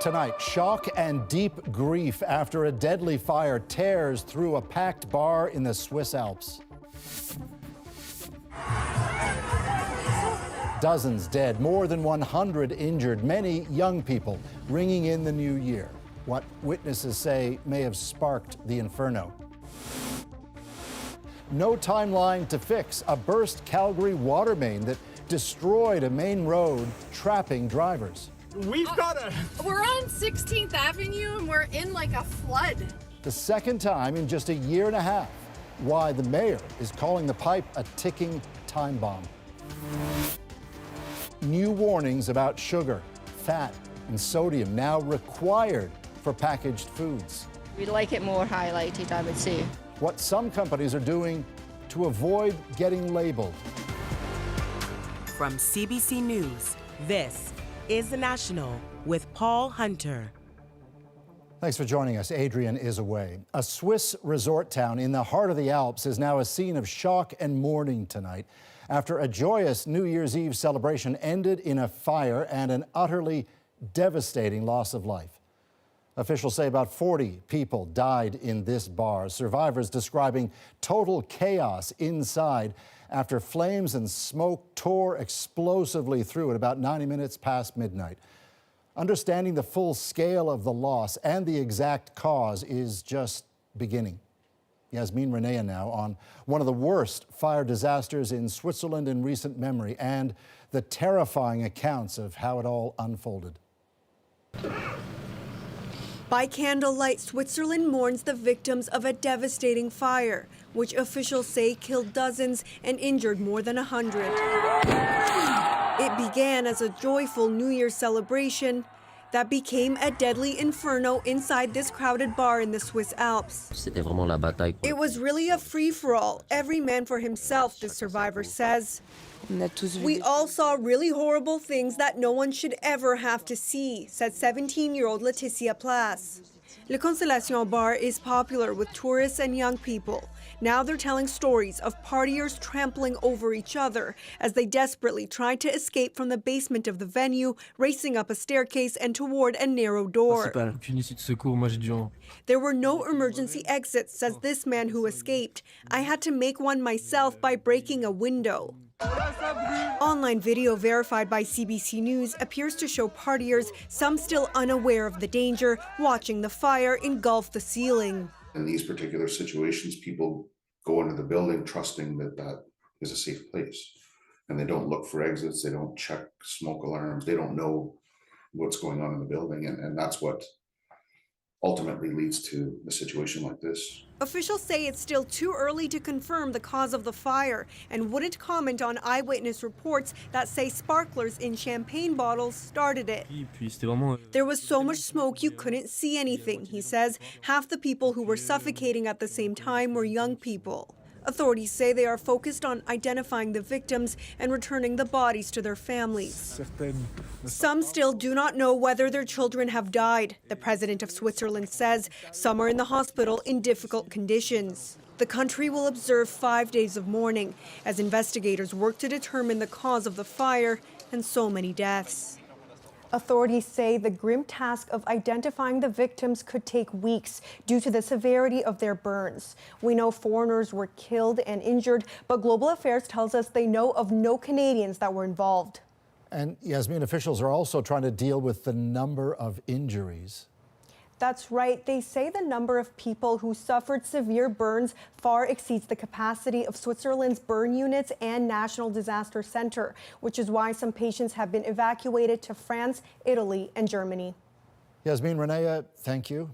Tonight, shock and deep grief after a deadly fire tears through a packed bar in the Swiss Alps. Dozens dead, more than 100 injured, many young people ringing in the new year. What witnesses say may have sparked the inferno. No timeline to fix a burst Calgary water main that destroyed a main road, trapping drivers. We're on 16th Avenue and we're in like a flood. The second time in just a year and a half. Why the mayor is calling the pipe a ticking time bomb. New warnings about sugar, fat, and sodium now required for packaged foods. We'd like it more highlighted, I would say. What some companies are doing to avoid getting labeled. From CBC News, this is The National with Paul Hunter. Thanks for joining us. Adrienne is away. A Swiss resort town in the heart of the Alps is now a scene of shock and mourning tonight after a joyous New Year's Eve celebration ended in a fire and an utterly devastating loss of life. Officials say about 40 people died in this bar, survivors describing total chaos inside after flames and smoke tore explosively through at about 90 minutes past midnight. Understanding the full scale of the loss and the exact cause is just beginning. Yasmin Renea now on one of the worst fire disasters in Switzerland in recent memory and the terrifying accounts of how it all unfolded. By candlelight, Switzerland mourns the victims of a devastating fire, which officials say killed dozens and injured more than 100. It began as a joyful New Year's celebration that became a deadly inferno inside this crowded bar in the Swiss Alps. It was really a free-for-all, every man for himself, the survivor says. We all saw really horrible things that no one should ever have to see, said 17-year-old Laetitia Plas. Le Constellation Bar is popular with tourists and young people. Now they're telling stories of partiers trampling over each other as they desperately tried to escape from the basement of the venue, racing up a staircase and toward a narrow door. There were no emergency exits, says this man who escaped. I had to make one myself by breaking a window. Online video verified by CBC News appears to show partiers, some still unaware of the danger, watching the fire engulf the ceiling. In these particular situations, people go into the building trusting that that is a safe place. And they don't look for exits, they don't check smoke alarms, they don't know what's going on in the building. And that's what ultimately leads to a situation like this. Officials say it's still too early to confirm the cause of the fire and wouldn't comment on eyewitness reports that say sparklers in champagne bottles started it. There was so much smoke you couldn't see anything, he says. Half the people who were suffocating at the same time were young people. Authorities say they are focused on identifying the victims and returning the bodies to their families. Some still do not know whether their children have died. The president of Switzerland says some are in the hospital in difficult conditions. The country will observe 5 days of mourning as investigators work to determine the cause of the fire and so many deaths. Authorities say the grim task of identifying the victims could take weeks due to the severity of their burns. We know foreigners were killed and injured, but Global Affairs tells us they know of no Canadians that were involved. And Yasmin, officials are also trying to deal with the number of injuries. That's right. They say the number of people who suffered severe burns far exceeds the capacity of Switzerland's burn units and National Disaster Center, which is why some patients have been evacuated to France, Italy, and Germany. Yasmin Renea, thank you.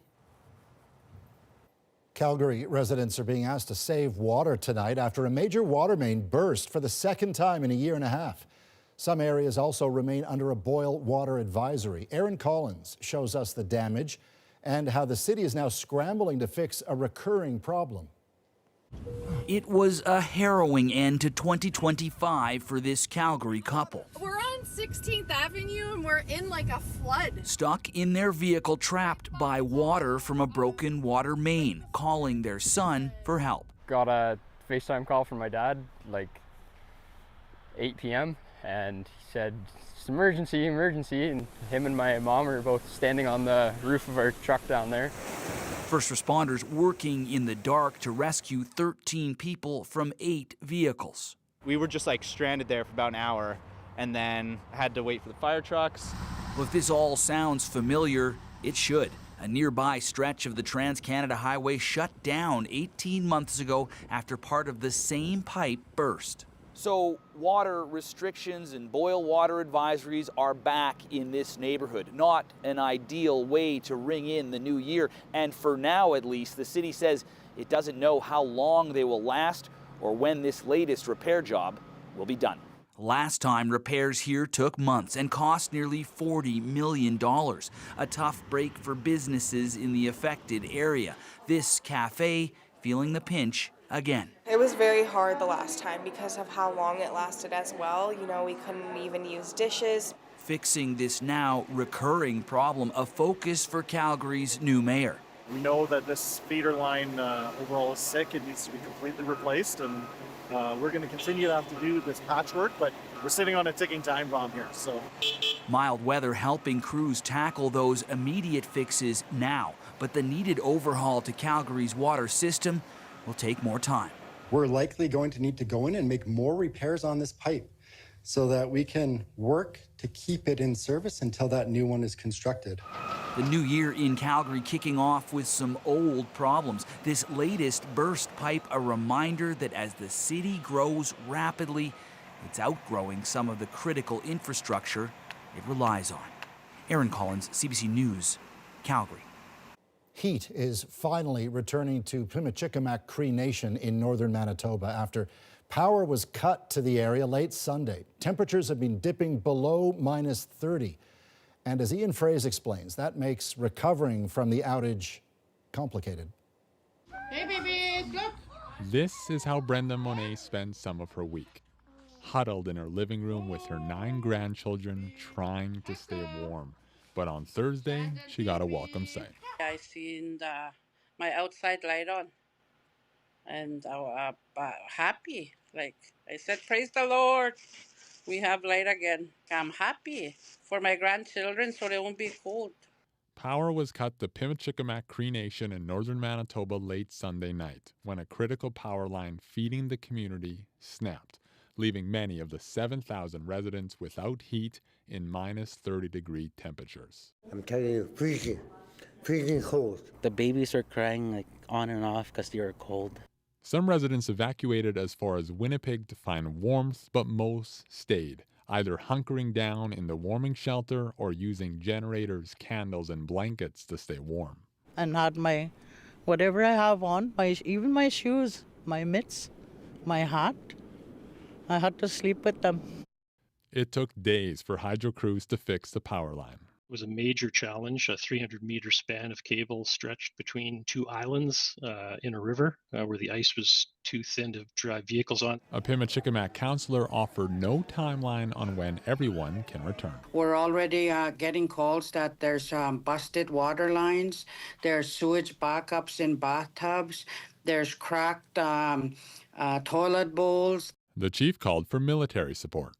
Calgary residents are being asked to save water tonight after a major water main burst for the second time in a year and a half. Some areas also remain under a boil water advisory. Aaron Collins shows us the damage and how the city is now scrambling to fix a recurring problem. It was a harrowing end to 2025 for this Calgary couple. We're on 16th Avenue and we're in like a flood. Stuck in their vehicle, trapped by water from a broken water main, calling their son for help. Got a FaceTime call from my dad like 8 p.m. and he said, "It's emergency, emergency," and him and my mom are both standing on the roof of our truck down there. First responders working in the dark to rescue 13 people from 8 vehicles. We were just like stranded there for about an hour and then had to wait for the fire trucks. Well, if this all sounds familiar, it should. A nearby stretch of the Trans-Canada Highway shut down 18 months ago after part of the same pipe burst. So water restrictions and boil water advisories are back in this neighborhood. Not an ideal way to ring in the new year. And for now, at least, the city says it doesn't know how long they will last or when this latest repair job will be done. Last time, repairs here took months and cost nearly $40 million. A tough break for businesses in the affected area. This cafe feeling the pinch again. It was very hard the last time because of how long it lasted as well. You know, we couldn't even use dishes. Fixing this now recurring problem, a focus for Calgary's new mayor. We know that this feeder line overall is sick. It needs to be completely replaced, and we're going to continue to have to do this patchwork, but we're sitting on a ticking time bomb here. So, mild weather helping crews tackle those immediate fixes now, but the needed overhaul to Calgary's water system will take more time. We're likely going to need to go in and make more repairs on this pipe so that we can work to keep it in service until that new one is constructed. The new year in Calgary kicking off with some old problems. This latest burst pipe a reminder that as the city grows rapidly, it's outgrowing some of the critical infrastructure it relies on. Aaron Collins, CBC News, Calgary. Heat is finally returning to Pimicikamak Cree Nation in northern Manitoba after power was cut to the area late Sunday. Temperatures have been dipping below -30. And as Ian Fraze explains, that makes recovering from the outage complicated. Hey, baby, look. This is how Brenda Monet spends some of her week. Huddled in her living room with her 9 grandchildren trying to stay warm. But on Thursday, she got a welcome sight. I seen my outside light on, and I was happy. Like I said, praise the Lord, we have light again. I'm happy for my grandchildren so they won't be cold. Power was cut to Pimicikamak Cree Nation in northern Manitoba late Sunday night when a critical power line feeding the community snapped, leaving many of the 7,000 residents without heat in -30-degree temperatures. I'm telling you, freezing cold. The babies are crying like on and off because they are cold. Some residents evacuated as far as Winnipeg to find warmth, but most stayed, either hunkering down in the warming shelter or using generators, candles, and blankets to stay warm. And had my, whatever I have on, even my shoes, my mitts, my hat, I had to sleep with them. It took days for hydro crews to fix the power line. It was a major challenge, a 300-meter span of cable stretched between 2 islands in a river where the ice was too thin to drive vehicles on. A Pimicikamak councillor offered no timeline on when everyone can return. We're already getting calls that there's busted water lines, there's sewage backups in bathtubs, there's cracked toilet bowls. The chief called for military support.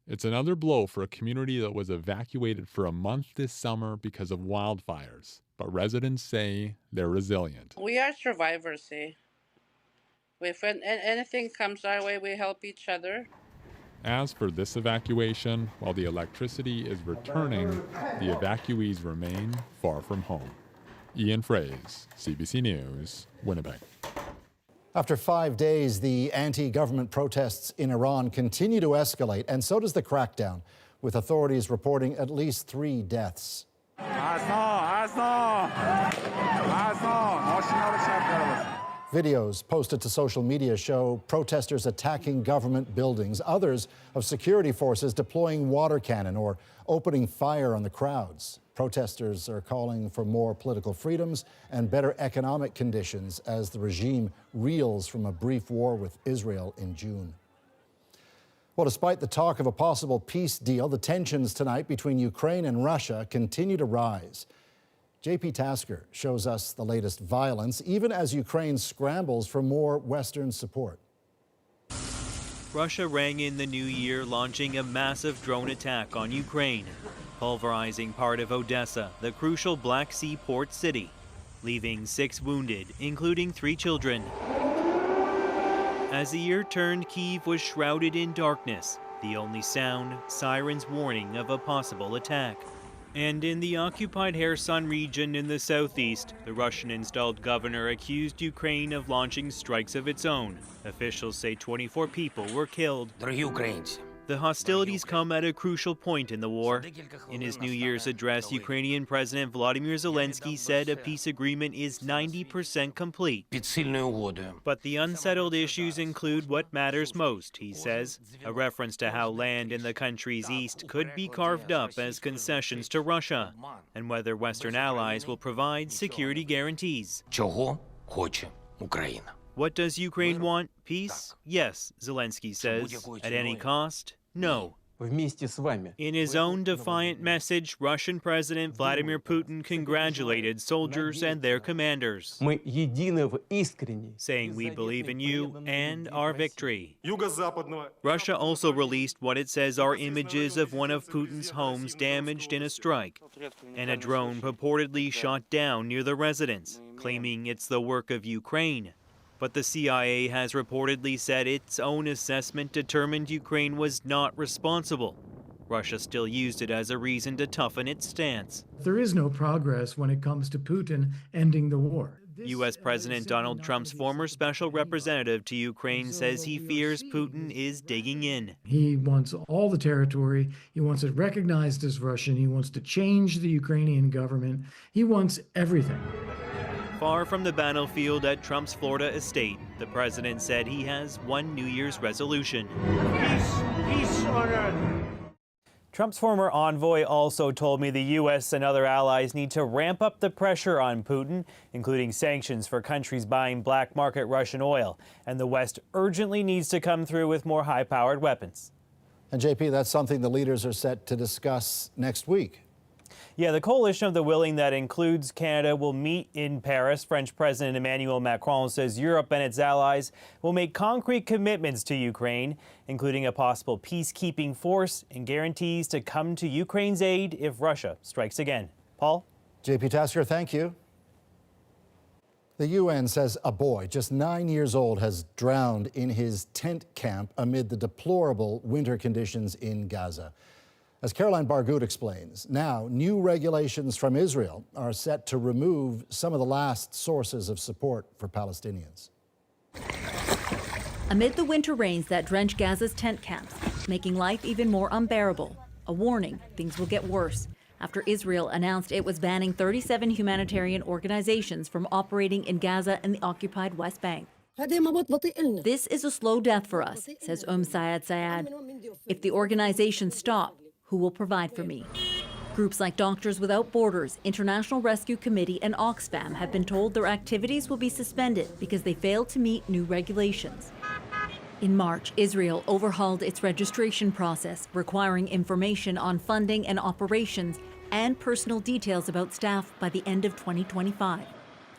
It's another blow for a community that was evacuated for a month this summer because of wildfires. But residents say they're resilient. We are survivors, eh? If anything comes our way, we help each other. As for this evacuation, while the electricity is returning, the evacuees remain far from home. Ian Fraze, CBC News, Winnipeg. After 5 days, the anti-government protests in Iran continue to escalate, and so does the crackdown, with authorities reporting at least 3 deaths. Videos posted to social media show protesters attacking government buildings, others of security forces deploying water cannon or opening fire on the crowds. Protesters are calling for more political freedoms and better economic conditions as the regime reels from a brief war with Israel in June. Well, despite the talk of a possible peace deal, the tensions tonight between Ukraine and Russia continue to rise. JP Tasker shows us the latest violence, even as Ukraine scrambles for more Western support. 3 days after the war, Ukraine has announced it will be launching a military offensive. Ukraine has said it will use military force to hold back Russia's invasion. Russia rang in the new year, launching a massive drone attack on Ukraine, pulverizing part of Odessa, the crucial Black Sea port city, leaving 6 wounded, including 3 children. As the year turned, Kyiv was shrouded in darkness, the only sound, sirens warning of a possible attack. And in the occupied Kherson region in the southeast, the Russian-installed governor accused Ukraine of launching strikes of its own. Officials say 24 people were killed. The hostilities come at a crucial point in the war. In his New Year's address, Ukrainian President Volodymyr Zelensky said a peace agreement is 90% complete. But the unsettled issues include what matters most, he says, a reference to how land in the country's east could be carved up as concessions to Russia, and whether Western allies will provide security guarantees. What does Ukraine want? Peace? Yes, Zelensky says. At any cost? No. In his own defiant message, Russian President Vladimir Putin congratulated soldiers and their commanders, saying, "We believe in you and our victory." Russia also released what it says are images of one of Putin's homes damaged in a strike, and a drone purportedly shot down near the residence, claiming it's the work of Ukraine. But the CIA has reportedly said its own assessment determined Ukraine was not responsible. Russia still used it as a reason to toughen its stance. There is no progress when it comes to Putin ending the war. U.S. President Donald Trump's former special representative to Ukraine says he fears Putin is digging in. He wants all the territory. He wants it recognized as Russian. He wants to change the Ukrainian government. He wants everything. Far from the battlefield at Trump's Florida estate, the president said he has one New Year's resolution. Peace on earth. Trump's former envoy also told me the U.S. and other allies need to ramp up the pressure on Putin, including sanctions for countries buying black market Russian oil. And the West urgently needs to come through with more high-powered weapons. And JP, that's something the leaders are set to discuss next week. Yeah, the coalition of the willing that includes Canada will meet in Paris. French President Emmanuel Macron says Europe and its allies will make concrete commitments to Ukraine, including a possible peacekeeping force and guarantees to come to Ukraine's aid if Russia strikes again. Paul? JP Tasker, thank you. The UN says a boy just 9 years old has drowned in his tent camp amid the deplorable winter conditions in Gaza. As Caroline Bargout explains, now new regulations from Israel are set to remove some of the last sources of support for Palestinians. Amid the winter rains that drench Gaza's tent camps, making life even more unbearable, a warning things will get worse after Israel announced it was banning 37 humanitarian organizations from operating in Gaza and the occupied West Bank. This is a slow death for us, says Sayed Sayad. If the organizations stop, who will provide for me? Groups like Doctors Without Borders, International Rescue Committee, and Oxfam have been told their activities will be suspended because they failed to meet new regulations. In March, Israel overhauled its registration process, requiring information on funding and operations and personal details about staff by the end of 2025.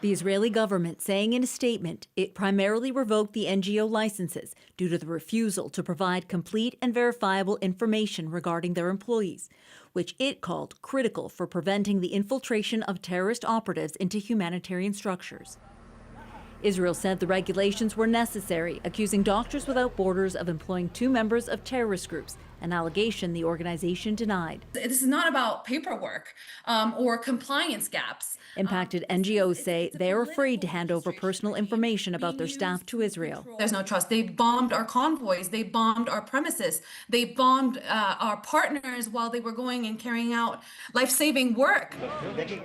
The Israeli government saying in a statement it primarily revoked the NGO licenses due to the refusal to provide complete and verifiable information regarding their employees, which it called critical for preventing the infiltration of terrorist operatives into humanitarian structures. Israel said the regulations were necessary, accusing Doctors Without Borders of employing 2 members of terrorist groups, an allegation the organization denied. This is not about paperwork or compliance gaps. Impacted NGOs say they are afraid to hand over personal information about their staff to Israel. There's no trust. They bombed our convoys. They bombed our premises. They bombed our partners while they were going and carrying out life-saving work.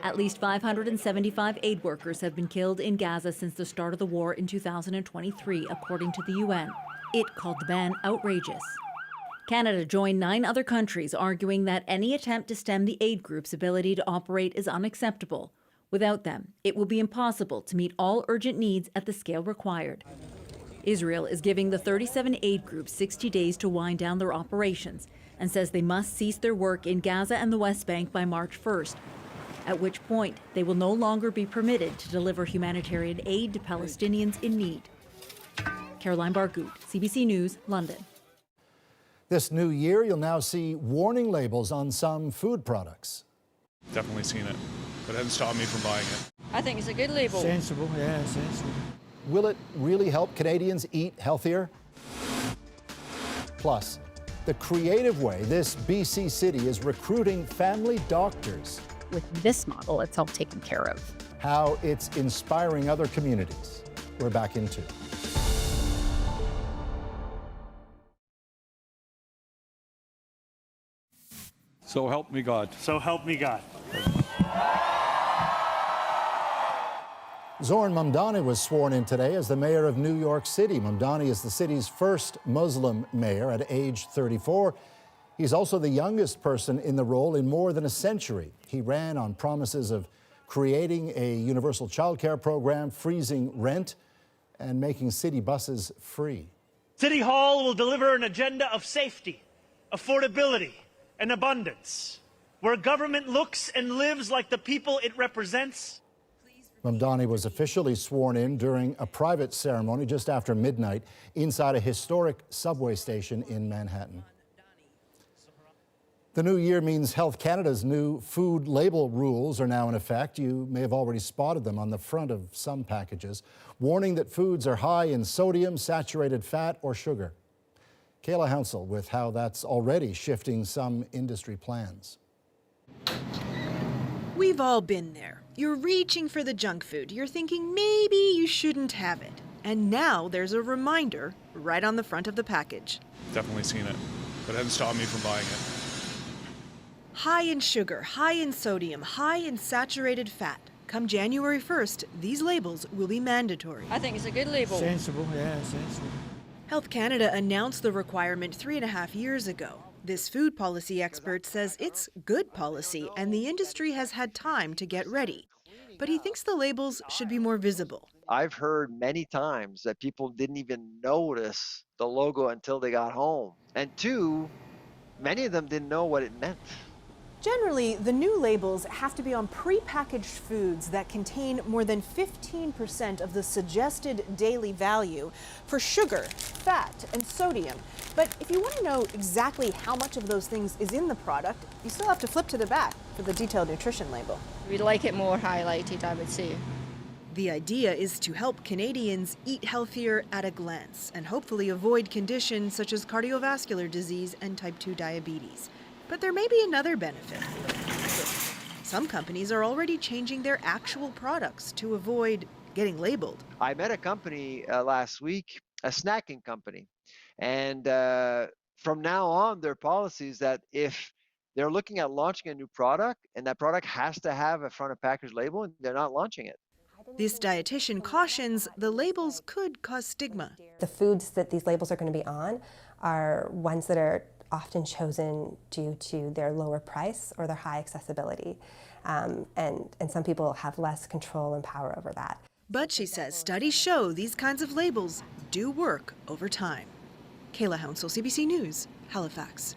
At least 575 aid workers have been killed in Gaza since the start of the war in 2023, according to the UN. It called the ban outrageous. Canada joined 9 other countries arguing that any attempt to stem the aid group's ability to operate is unacceptable. Without them, it will be impossible to meet all urgent needs at the scale required. Israel is giving the 37 aid groups 60 days to wind down their operations and says they must cease their work in Gaza and the West Bank by March 1st, at which point they will no longer be permitted to deliver humanitarian aid to Palestinians in need. Caroline Bargout, CBC News, London. This new year, you'll now see warning labels on some food products. Definitely seen it, but it hasn't stopped me from buying it. I think it's a good label. Sensible, yeah, sensible. Will it really help Canadians eat healthier? Plus, the creative way this BC city is recruiting family doctors. With this model, it's all taken care of. How it's inspiring other communities. We're back in 2. So help me God. So help me God. Zoran Mamdani was sworn in today as the mayor of New York City. Mamdani is the city's first Muslim mayor at age 34. He's also the youngest person in the role in more than a century. He ran on promises of creating a universal childcare program, freezing rent, and making city buses free. City Hall will deliver an agenda of safety, affordability, and abundance, where government looks and lives like the people it represents. Mamdani was officially sworn in during a private ceremony just after midnight inside a historic subway station in Manhattan. The new year means Health Canada's new food label rules are now in effect. You may have already spotted them on the front of some packages, warning that foods are high in sodium, saturated fat, or sugar. Kayla Hounsell with how that's already shifting some industry plans. We've all been there. You're reaching for the junk food. You're thinking maybe you shouldn't have it. And now there's a reminder right on the front of the package. Definitely seen it, but it hasn't stopped me from buying it. High in sugar, high in sodium, high in saturated fat. Come January 1st, these labels will be mandatory. I think it's a good label. Sensible, yeah, sensible. Health Canada announced the requirement 3.5 years ago. This food policy expert says it's good policy and the industry has had time to get ready. But he thinks the labels should be more visible. I've heard many times that people didn't even notice the logo until they got home. And 2, many of them didn't know what it meant. Generally, the new labels have to be on pre-packaged foods that contain more than 15% of the suggested daily value for sugar, fat, and sodium. But if you want to know exactly how much of those things is in the product, you still have to flip to the back for the detailed nutrition label. We'd like it more highlighted, I would say. The idea is to help Canadians eat healthier at a glance and hopefully avoid conditions such as cardiovascular disease and type 2 diabetes. But there may be another benefit. Some companies are already changing their actual products to avoid getting labeled. I met a company last week, a snacking company. And from now on, their policy is that if they're looking at launching a new product and that product has to have a front of package label, they're not launching it. This dietitian cautions the labels could cause stigma. The foods that these labels are going to be on are ones that are often chosen due to their lower price or their high accessibility. And some people have less control and power over that. But she says studies show these kinds of labels do work over time. Kayla Hounsell, CBC News, Halifax.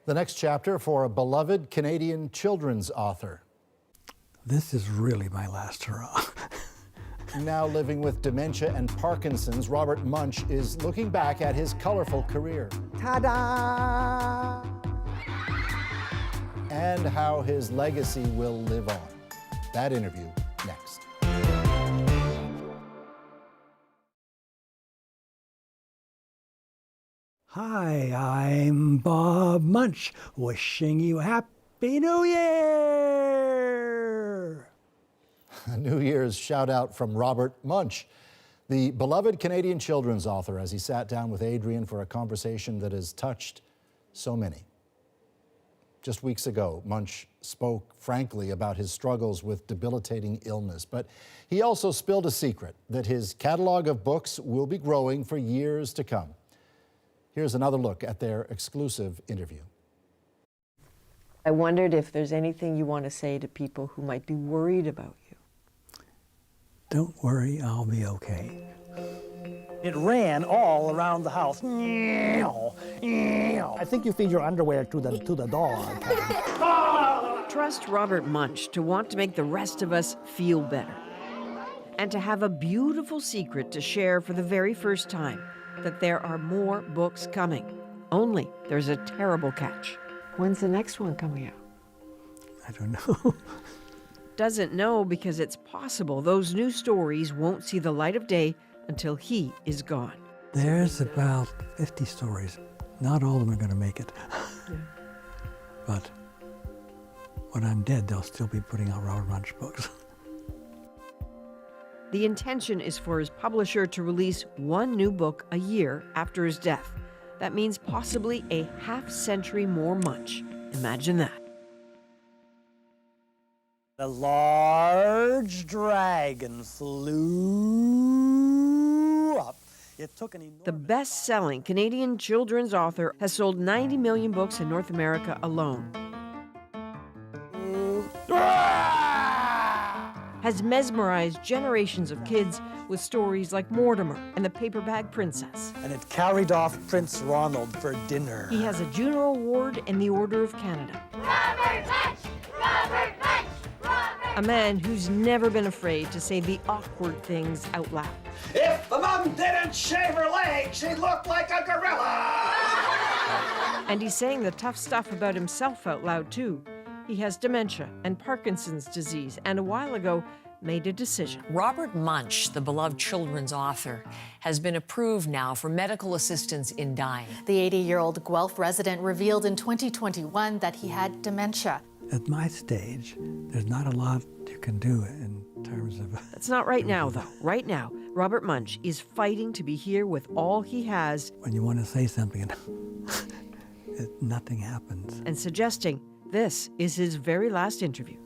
The next chapter for a beloved Canadian children's author. This is really my last hurrah. Now living with dementia and Parkinson's, Robert Munsch is looking back at his colorful career. Ta-da! And how his legacy will live on. That interview next. Hi, I'm Bob Munsch, wishing you Happy New Year! A New Year's shout out from Robert Munsch, the beloved Canadian children's author, as he sat down with Adrienne for a conversation that has touched so many. Just weeks ago, Munsch spoke frankly about his struggles with debilitating illness, but he also spilled a secret that his catalog of books will be growing for years to come. Here's another look at their exclusive interview. I wondered if there's anything you want to say to people who might be worried about you. Don't worry, I'll be okay. It ran all around the house. I think you feed your underwear to the dog. Trust Robert Munsch to want to make the rest of us feel better. And to have a beautiful secret to share for the very first time, that there are more books coming. Only there's a terrible catch. When's the next one coming out? I don't know. Doesn't know because it's possible those new stories won't see the light of day until he is gone. There's about 50 stories. Not all of them are going to make it. But when I'm dead, they'll still be putting out Robert Munsch books. The intention is for his publisher to release one new book a year after his death. That means possibly a half-century more Munsch. Imagine that. The large dragon flew up. It took an enormous... The best-selling Canadian children's author has sold 90 million books in North America alone. Has mesmerized generations of kids with stories like Mortimer and the Paper Bag Princess. And it carried off Prince Ronald for dinner. He has a Juno Award and the Order of Canada. Robert Munsch! Robert Munsch! A man who's never been afraid to say the awkward things out loud. If the mom didn't shave her leg, she'd look like a gorilla! And he's saying the tough stuff about himself out loud, too. He has dementia and Parkinson's disease, and a while ago made a decision. Robert Munsch, the beloved children's author, has been approved now for medical assistance in dying. The 80-year-old Guelph resident revealed in 2021 that he had dementia. At my stage, there's not a lot you can do in terms of... That's not right now, though. Right now, Robert Munsch is fighting to be here with all he has. When you want to say something and nothing happens. And suggesting this is his very last interview.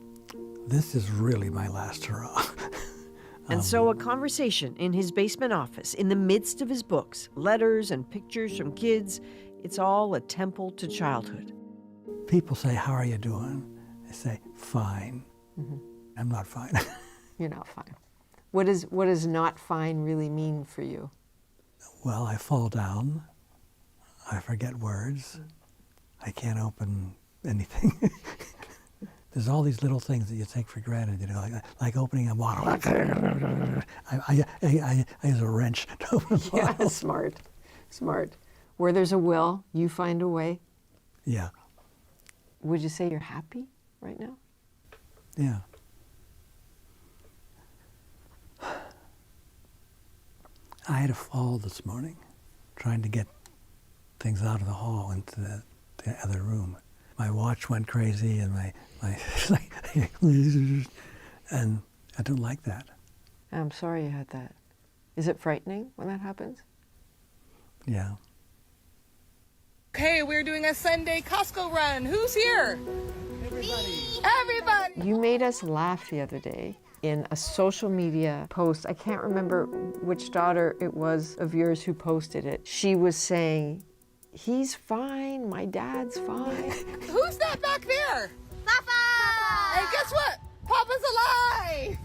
This is really my last hurrah. And so a conversation in his basement office, in the midst of his books, letters and pictures from kids, it's all a temple to childhood. People say, how are you doing? I say, fine. Mm-hmm. I'm not fine. You're not fine. What does not fine really mean for you? Well, I fall down. I forget words. I can't open anything. There's all these little things that you take for granted, you know, like opening a bottle. I use a wrench to open a bottle. Yeah, smart, smart. Where there's a will, you find a way. Yeah. Would you say you're happy right now? Yeah. I had a fall this morning, trying to get things out of the hall into the other room. My watch went crazy, and my and I don't like that. I'm sorry you had that. Is it frightening when that happens? Yeah. Okay, we're doing a Sunday Costco run. Who's here? Everybody. Everybody. You made us laugh the other day in a social media post. I can't remember which daughter it was of yours who posted it. She was saying, he's fine, my dad's fine. Who's that back there? Papa! And guess what? Papa's alive!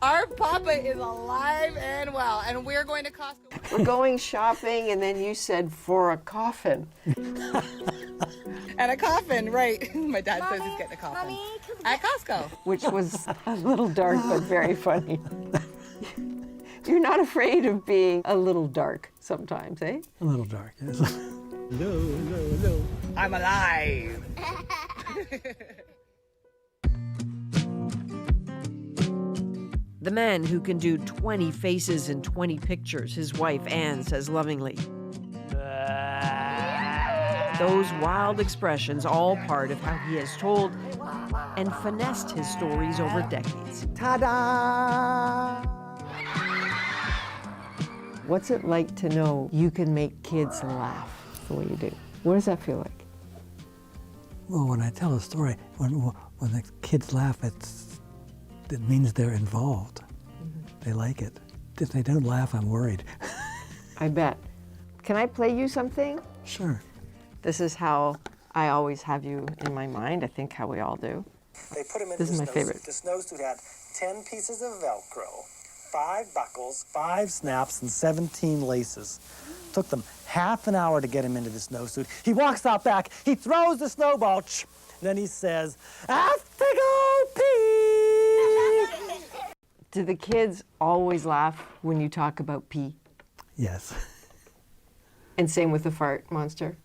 Our Papa is alive and well, and we're going to Costco. We're going shopping, and then you said, for a coffin. And a coffin, right. My dad says he's getting a coffin. Mommy, at Costco. Which was a little dark, but very funny. You're not afraid of being a little dark sometimes, eh? A little dark, yes. No. I'm alive. The man who can do 20 faces and 20 pictures, his wife Anne says lovingly. Those wild expressions, all part of how he has told and finessed his stories over decades. Ta-da! What's it like to know you can make kids laugh the way you do? What does that feel like? Well, when I tell a story, when the kids laugh, it means they're involved. Mm-hmm. They like it. If they don't laugh, I'm worried. I bet. Can I play you something? Sure. This is how I always have you in my mind. I think how we all do. They put him in this is my favorite. This snowsuit had 10 pieces of Velcro, 5 buckles, 5 snaps, and 17 laces. Took them half an hour to get him into the snowsuit. He walks out back, he throws the snowball, then he says, "I have to go pee." Do the kids always laugh when you talk about pee? Yes. And same with the fart monster?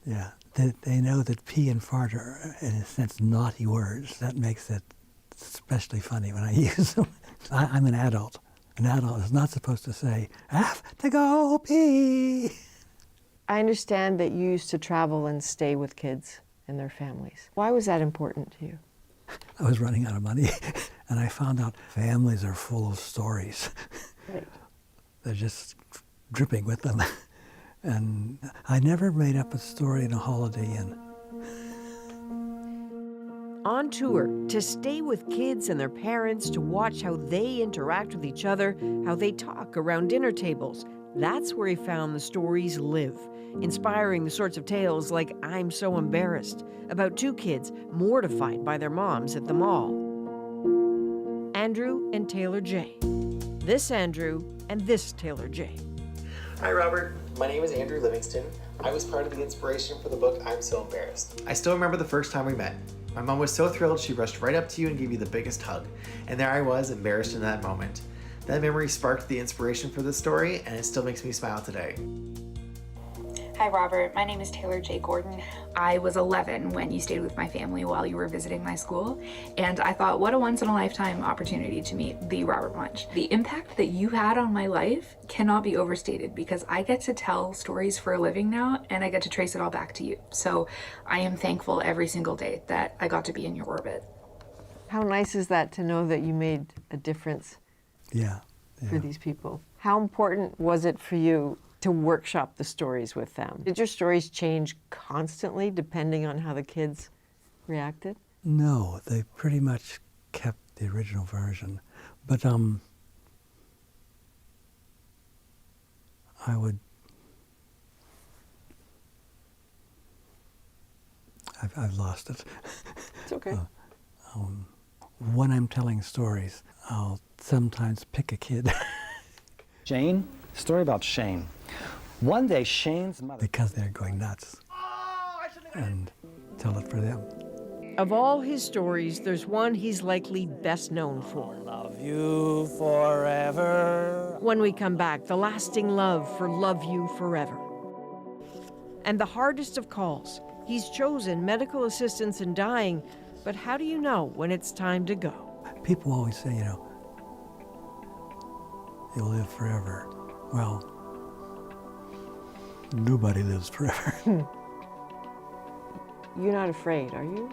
Yeah, they know that pee and fart are, in a sense, naughty words. That makes it especially funny when I use them. I'm an adult. An adult is not supposed to say, "I have to go pee." I understand that you used to travel and stay with kids and their families. Why was that important to you? I was running out of money, and I found out families are full of stories. Right. They're just dripping with them. And I never made up a story in a Holiday Inn. On tour, to stay with kids and their parents, to watch how they interact with each other, how they talk around dinner tables. That's where he found the stories live, inspiring the sorts of tales like I'm So Embarrassed, about two kids mortified by their moms at the mall. Andrew and Taylor J. This Andrew and this Taylor J. Hi, Robert. My name is Andrew Livingston. I was part of the inspiration for the book I'm So Embarrassed. I still remember the first time we met. My mom was so thrilled she rushed right up to you and gave you the biggest hug. And there I was, embarrassed in that moment. That memory sparked the inspiration for this story, and it still makes me smile today. Hi, Robert. My name is Taylor J. Gordon. I was 11 when you stayed with my family while you were visiting my school, and I thought, what a once-in-a-lifetime opportunity to meet the Robert Munsch. The impact that you had on my life cannot be overstated because I get to tell stories for a living now, and I get to trace it all back to you. So I am thankful every single day that I got to be in your orbit. How nice is that to know that you made a difference for these people? How important was it for you to workshop the stories with them? Did your stories change constantly depending on how the kids reacted? No, they pretty much kept the original version. But I've lost it. It's okay. When I'm telling stories, I'll sometimes pick a kid. Shane? Story about Shane. One day, Shane's mother... Because they're going nuts. And tell it for them. Of all his stories, there's one he's likely best known for. Love you forever. When we come back, the lasting love for Love You Forever. And the hardest of calls. He's chosen medical assistance in dying, but how do you know when it's time to go? People always say, you'll live forever. Well, nobody lives forever. You're not afraid, are you?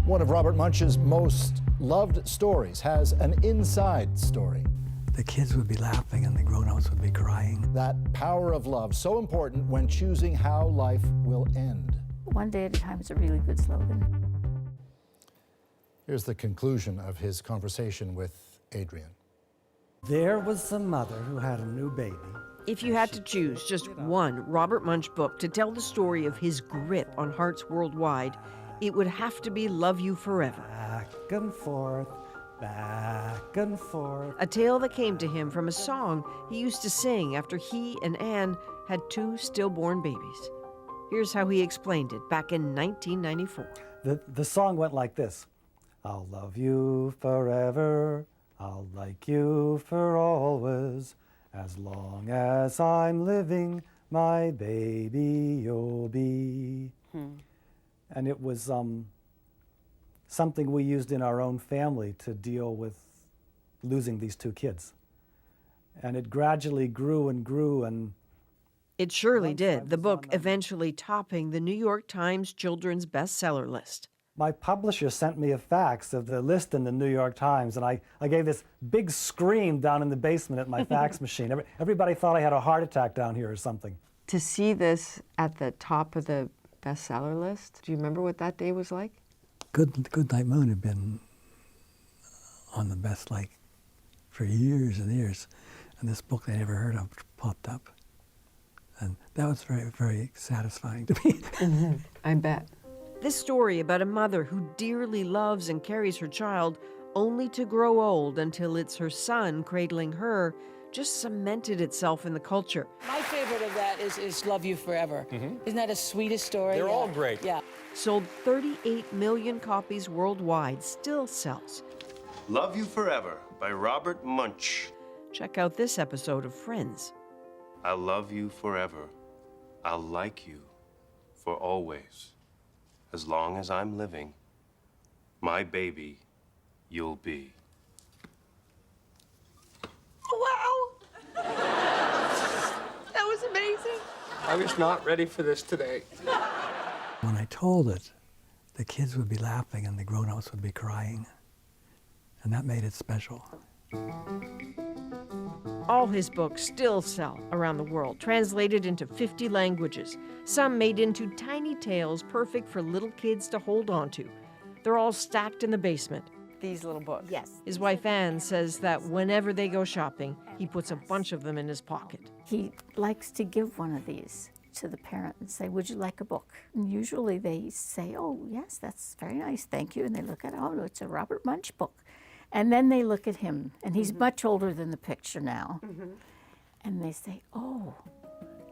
One of Robert Munsch's most loved stories has an inside story. The kids would be laughing and the grown-ups would be crying. That power of love, so important when choosing how life will end. One day at a time is a really good slogan. Here's the conclusion of his conversation with Adrienne. There was a mother who had a new baby. If you had to choose just one Robert Munsch book to tell the story of his grip on hearts worldwide, it would have to be Love You Forever. Back and forth, back and forth. A tale that came to him from a song he used to sing after he and Anne had two stillborn babies. Here's how he explained it back in 1994. The song went like this. I'll love you forever, I'll like you for always, as long as I'm living, my baby you'll be. And it was something we used in our own family to deal with losing these two kids. And it gradually grew and grew, and it surely did, the book eventually topping the New York Times children's bestseller list. My publisher sent me a fax of the list in the New York Times, and I gave this big scream down in the basement at my fax machine. Everybody thought I had a heart attack down here or something. To see this at the top of the bestseller list, do you remember what that day was like? Good Night Moon had been on the best for years and years, and this book they never heard of popped up. And that was very, very satisfying to me. I bet. This story about a mother who dearly loves and carries her child only to grow old until it's her son cradling her just cemented itself in the culture. My favorite of that is Love You Forever. Isn't that a sweetest story? They're all great. Yeah. Sold 38 million copies worldwide, still sells. Love You Forever by Robert Munsch. check out this episode of Friends. I'll love you forever. I'll like you for always. As long as I'm living, my baby you'll be. Wow! That was amazing. I was not ready for this today. When I told it, the kids would be laughing and the grown-ups would be crying. And that made it special. All his books still sell around the world, translated into 50 languages, some made into tiny tales perfect for little kids to hold on to. They're all stacked in the basement. These little books. Yes. His wife Anne says that whenever they go shopping, he puts a bunch of them in his pocket. He likes to give one of these to the parent and say, would you like a book? And usually they say, oh, yes, that's very nice, thank you. And they look at it, oh, no, it's a Robert Munsch book. And then they look at him, and he's much older than the picture now. And they say, oh,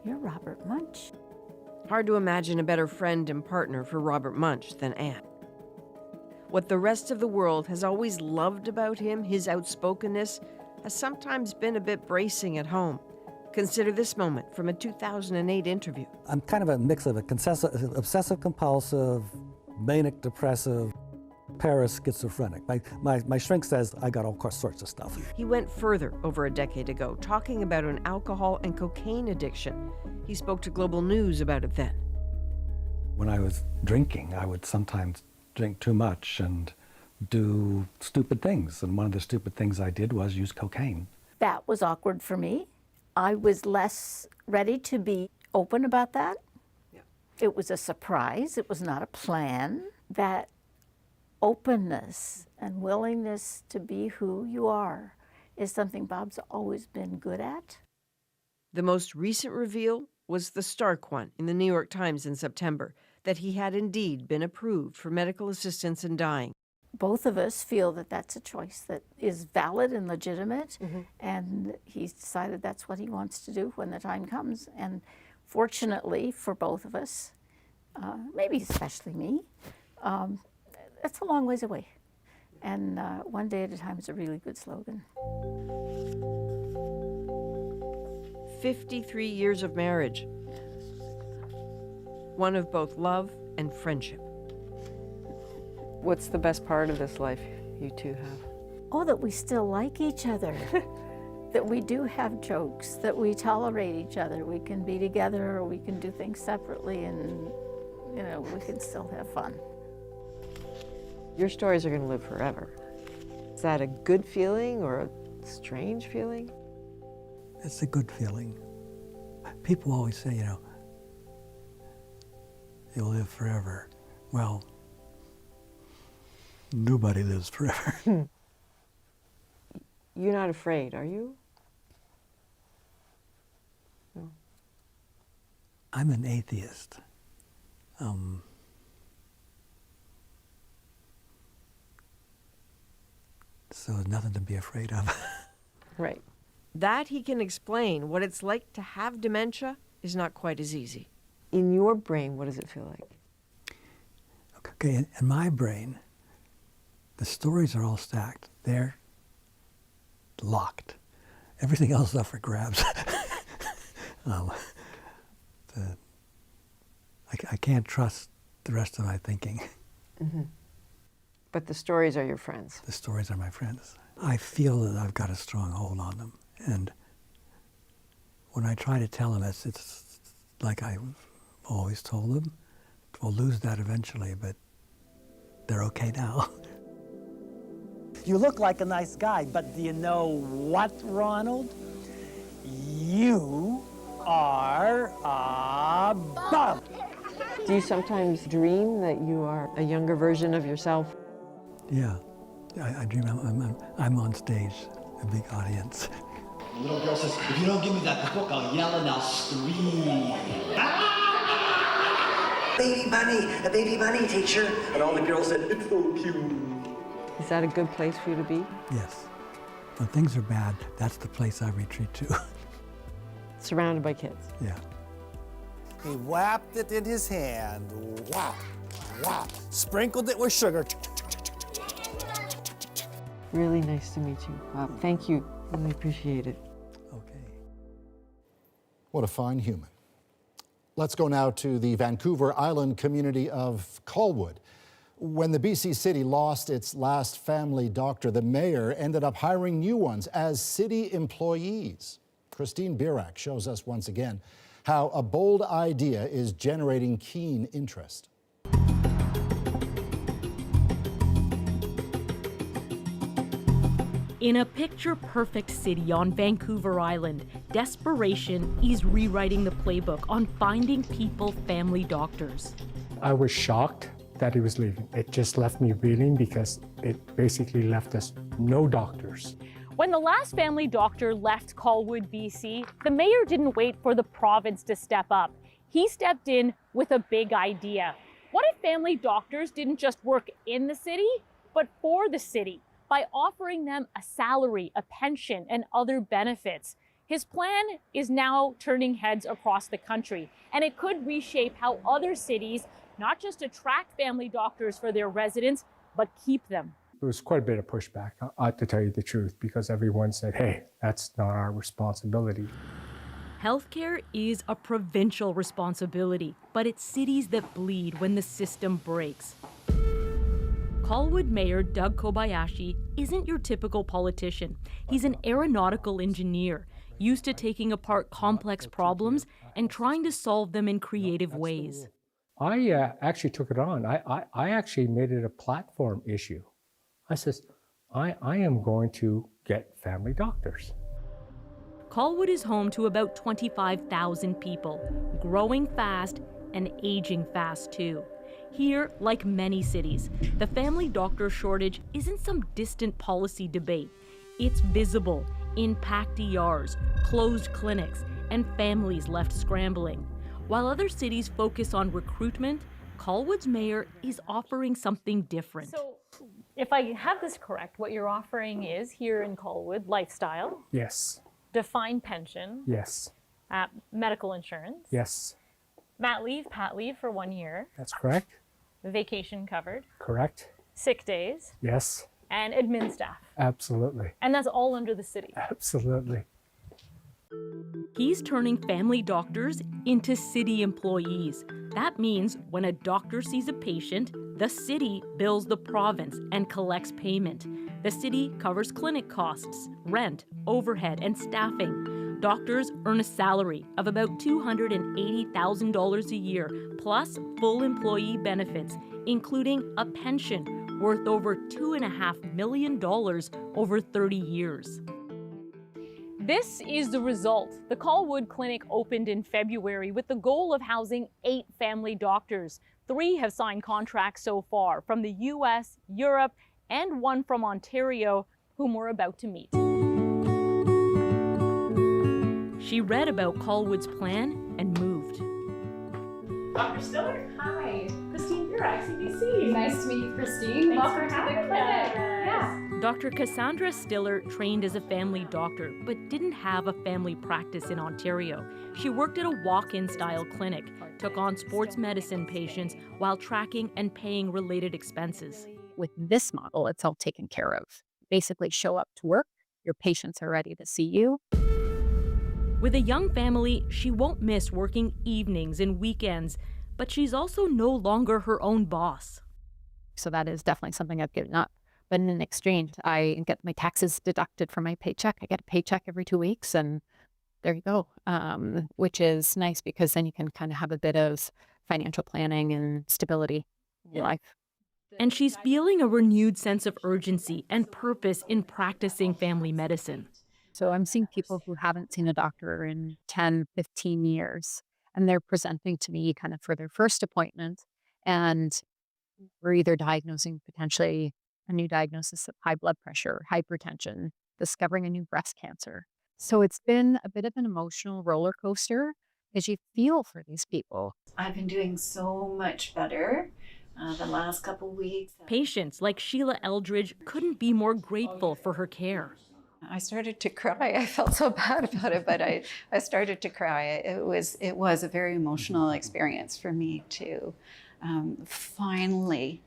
you're Robert Munsch. Hard to imagine a better friend and partner for Robert Munsch than Anne. What the rest of the world has always loved about him, his outspokenness, has sometimes been a bit bracing at home. Consider this moment from a 2008 interview. I'm kind of a mix of obsessive-compulsive, manic-depressive, para-schizophrenic. My shrink says I got all sorts of stuff. He went further over a decade ago, talking about an alcohol and cocaine addiction. He spoke to Global News about it then. When I was drinking, I would sometimes drink too much and do stupid things. And one of the stupid things I did was use cocaine. That was awkward for me. I was less ready to be open about that. Yeah. It was a surprise. It was not a plan. That openness and willingness to be who you are is something Bob's always been good at. The most recent reveal was the stark one in the New York Times in September, that he had indeed been approved for medical assistance in dying. Both of us feel that that's a choice that is valid and legitimate, and he's decided that's what he wants to do when the time comes. And fortunately for both of us, maybe especially me, that's a long ways away. And one day at a time is a really good slogan. 53 years of marriage. One of both love and friendship. What's the best part of this life you two have? Oh, that we still like each other. That we do have jokes, that we tolerate each other. We can be together or we can do things separately, and you know, we can still have fun. Your stories are going to live forever. Is that a good feeling or a strange feeling? It's a good feeling. People always say, you know, you'll live forever. Well, nobody lives forever. You're not afraid, are you? No. I'm an atheist. So there's nothing to be afraid of. Right. That he can explain what it's like to have dementia is not quite as easy. In your brain, what does it feel like? Okay, in my brain, the stories are all stacked. They're locked. Everything else is up for grabs. I can't trust the rest of my thinking. But the stories are your friends. The stories are my friends. I feel that I've got a strong hold on them. And when I try to tell them, it's like I've always told them. We'll lose that eventually, but they're okay now. You look like a nice guy, but do you know what, Ronald? You are a bum. Do you sometimes dream that you are a younger version of yourself? Yeah, I dream I'm on stage, a big audience. The little girl says, if you don't give me that book, I'll yell and I'll scream. Ah! Baby bunny, teacher. And all the girls said, it's so cute. Is that a good place for you to be? Yes. When things are bad, that's the place I retreat to. Surrounded by kids. Yeah. He whapped it in his hand. Whap, whap. Sprinkled it with sugar. Really nice to meet you. Thank you Really appreciate it. What a fine human. Let's go now to the Vancouver Island community of Colwood. When the BC city lost its last family doctor, the mayor ended up hiring new ones as city employees. Christine Birak shows us once again how a bold idea is generating keen interest. In a picture-perfect city on Vancouver Island, desperation is rewriting the playbook on finding people family doctors. I was shocked that he was leaving. It just left me reeling because it basically left us no doctors. When the last family doctor left Colwood, BC, the mayor didn't wait for the province to step up. He stepped in with a big idea. What if family doctors didn't just work in the city, but for the city, by offering them a salary, a pension, and other benefits? His plan is now turning heads across the country, and it could reshape how other cities not just attract family doctors for their residents, but keep them. There was quite a bit of pushback, to tell you the truth, because everyone said, hey, that's not our responsibility. Healthcare is a provincial responsibility, but it's cities that bleed when the system breaks. Colwood Mayor Doug Kobayashi isn't your typical politician. He's an aeronautical engineer, used to taking apart complex problems and trying to solve them in creative ways. I actually took it on. I actually made it a platform issue. I says, I am going to get family doctors. Colwood is home to about 25,000 people, growing fast and aging fast too. Here, like many cities, the family doctor shortage isn't some distant policy debate. It's visible in packed ERs, closed clinics, and families left scrambling. While other cities focus on recruitment, Colwood's mayor is offering something different. So, if I have this correct, what you're offering is, here in Colwood, lifestyle, Yes, defined pension, yes, medical insurance, yes, mat leave, pat leave for 1 year, that's correct, vacation covered, correct, sick days, yes, and admin staff. absolutely, And that's all under the city. absolutely. He's turning family doctors into city employees. That means when a doctor sees a patient, the city bills the province and collects payment. The city covers clinic costs, rent, overhead, and staffing. Doctors earn a salary of about $280,000 a year, plus full employee benefits, including a pension worth over $2.5 million over 30 years. This is the result. The Colwood Clinic opened in February with the goal of housing 8 family doctors. 3 have signed contracts so far from the US, Europe, and 1 from Ontario, whom we're about to meet. She read about Colwood's plan and moved. Dr. Stiller? Hi. Christine Birak, CBC. Nice to meet you, Christine. Welcome to the clinic. Yeah. Dr. Cassandra Stiller trained as a family doctor, but didn't have a family practice in Ontario. She worked at a walk-in style clinic, took on sports medicine patients while tracking and paying related expenses. With this model, it's all taken care of. Basically, show up to work, your patients are ready to see you. With a young family, she won't miss working evenings and weekends, but she's also no longer her own boss. So that is definitely something I've given up. But in exchange, I get my taxes deducted from my paycheck. I get a paycheck every 2 weeks, and there you go, which is nice because then you can kind of have a bit of financial planning and stability in your life. And she's feeling a renewed sense of urgency and purpose in practicing family medicine. So I'm seeing people who haven't seen a doctor in 10, 15 years, and they're presenting to me kind of for their first appointment, and we're either diagnosing potentially a new diagnosis of high blood pressure, hypertension, discovering a new breast cancer. So it's been a bit of an emotional roller coaster as you feel for these people. I've been doing so much better the last couple weeks. Patients like Sheila Eldridge couldn't be more grateful for her care. I started to cry. I felt so bad about it, but I started to cry. It was a very emotional experience for me to finally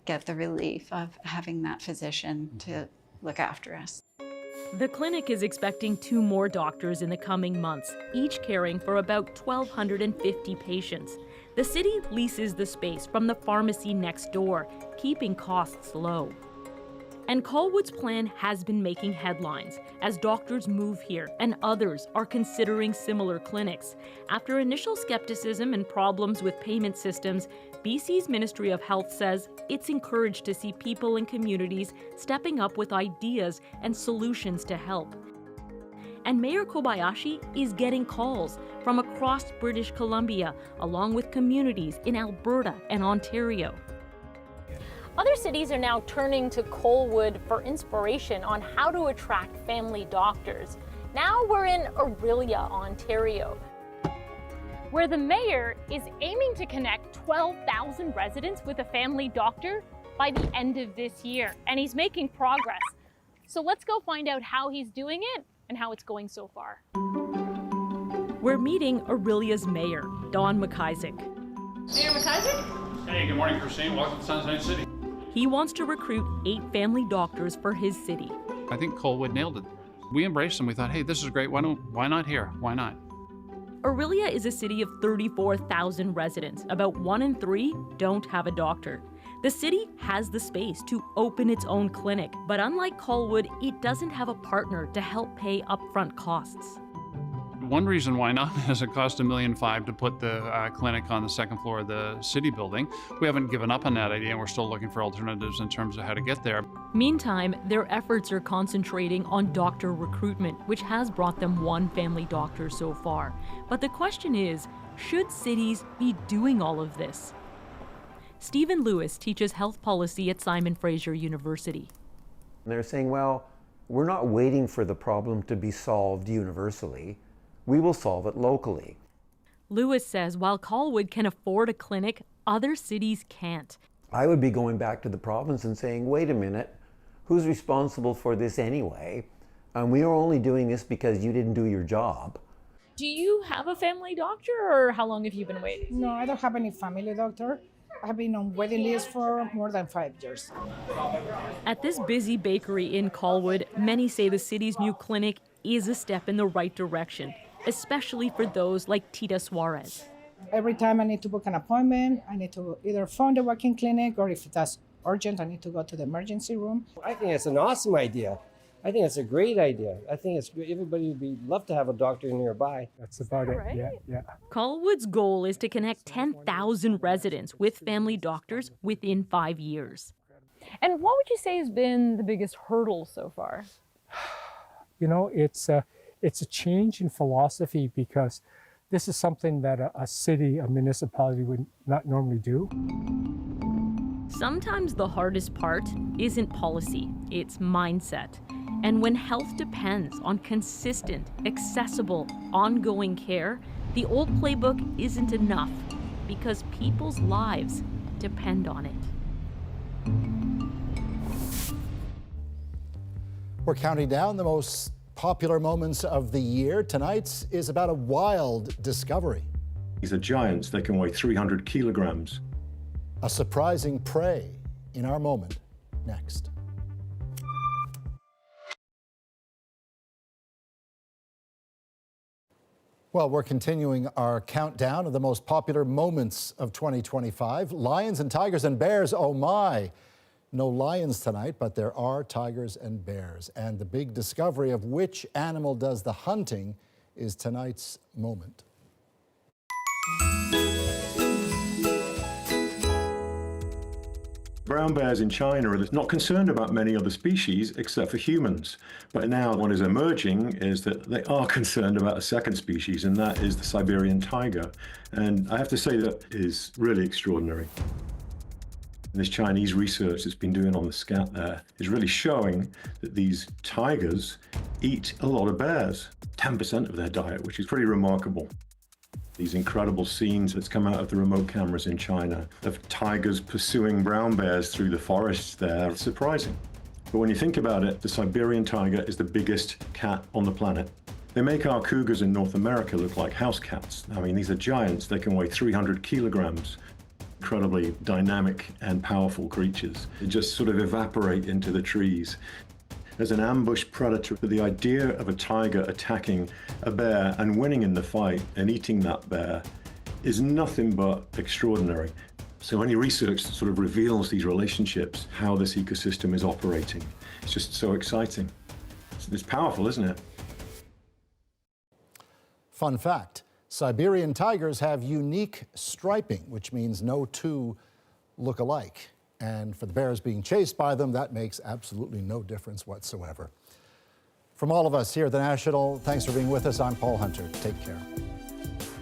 get the relief of having that physician to look after us. The clinic is expecting 2 more doctors in the coming months, each caring for about 1,250 patients. The city leases the space from the pharmacy next door, keeping costs low. And Colwood's plan has been making headlines as doctors move here and others are considering similar clinics. After initial skepticism and problems with payment systems, BC's Ministry of Health says it's encouraged to see people in communities stepping up with ideas and solutions to help. And Mayor Kobayashi is getting calls from across British Columbia, along with communities in Alberta and Ontario. Other cities are now turning to Colwood for inspiration on how to attract family doctors. Now we're in Orillia, Ontario, where the mayor is aiming to connect 12,000 residents with a family doctor by the end of this year, and he's making progress. So let's go find out how he's doing it and how it's going so far. We're meeting Orillia's mayor, Don McIsaac. Mayor McIsaac? Hey, good morning, Christine. Welcome to Sunshine City. He wants to recruit 8 family doctors for his city. I think Colwood nailed it. We embraced them. We thought, hey, this is great. Why not here? Why not? Orillia is a city of 34,000 residents. About 1 in 3 don't have a doctor. The city has the space to open its own clinic, but unlike Colwood, it doesn't have a partner to help pay upfront costs. One reason why not is it cost $1.5 million to put the clinic on the second floor of the city building. We haven't given up on that idea, and we're still looking for alternatives in terms of how to get there. Meantime, their efforts are concentrating on doctor recruitment, which has brought them 1 family doctor so far. But the question is, should cities be doing all of this? Stephen Lewis teaches health policy at Simon Fraser University. They're saying, well, we're not waiting for the problem to be solved universally. We will solve it locally. Lewis says while Colwood can afford a clinic, other cities can't. I would be going back to the province and saying, wait a minute, who's responsible for this anyway? And we are only doing this because you didn't do your job. Do you have a family doctor, or how long have you been waiting? No, I don't have any family doctor. I've been on waiting list for more than 5 years. At this busy bakery in Colwood, many say the city's new clinic is a step in the right direction, especially for those like Tita Suarez. Every time I need to book an appointment, I need to either phone the walk-in clinic, or if that's urgent, I need to go to the emergency room. I think it's an awesome idea. I think it's a great idea. I think it's everybody would love to have a doctor nearby. That's about it. Right? Yeah. Colwood's goal is to connect 10,000 residents with family doctors within 5 years. And what would you say has been the biggest hurdle so far? You know, it's a change in philosophy, because this is something that a city, a municipality would not normally do. Sometimes the hardest part isn't policy, it's mindset. And when health depends on consistent, accessible, ongoing care, the old playbook isn't enough, because people's lives depend on it. We're counting down the most popular moments of the year. Tonight's is about a wild discovery. These are giants. They can weigh 300 kilograms. A surprising prey in our moment next. Well, we're continuing our countdown of the most popular moments of 2025. Lions and tigers and bears, oh my. No lions tonight, but there are tigers and bears. And the big discovery of which animal does the hunting is tonight's moment. Brown bears in China are not concerned about many other species except for humans. But now what is emerging is that they are concerned about a second species, and that is the Siberian tiger. And I have to say that is really extraordinary. This Chinese research that's been doing on the scat there is really showing that these tigers eat a lot of bears, 10% of their diet, which is pretty remarkable. These incredible scenes that's come out of the remote cameras in China of tigers pursuing brown bears through the forests there, it's surprising. But when you think about it, the Siberian tiger is the biggest cat on the planet. They make our cougars in North America look like house cats. I mean, these are giants. They can weigh 300 kilograms. Incredibly dynamic and powerful creatures. They just sort of evaporate into the trees. as an ambush predator. The idea of a tiger attacking a bear and winning in the fight and eating that bear is nothing but extraordinary. So any research that sort of reveals these relationships, how this ecosystem is operating, it's just so exciting. It's powerful, isn't it? Fun fact, Siberian tigers have unique striping, which means no two look alike. And for the bears being chased by them, that makes absolutely no difference whatsoever. From all of us here at The National, thanks for being with us. I'm Paul Hunter. Take care.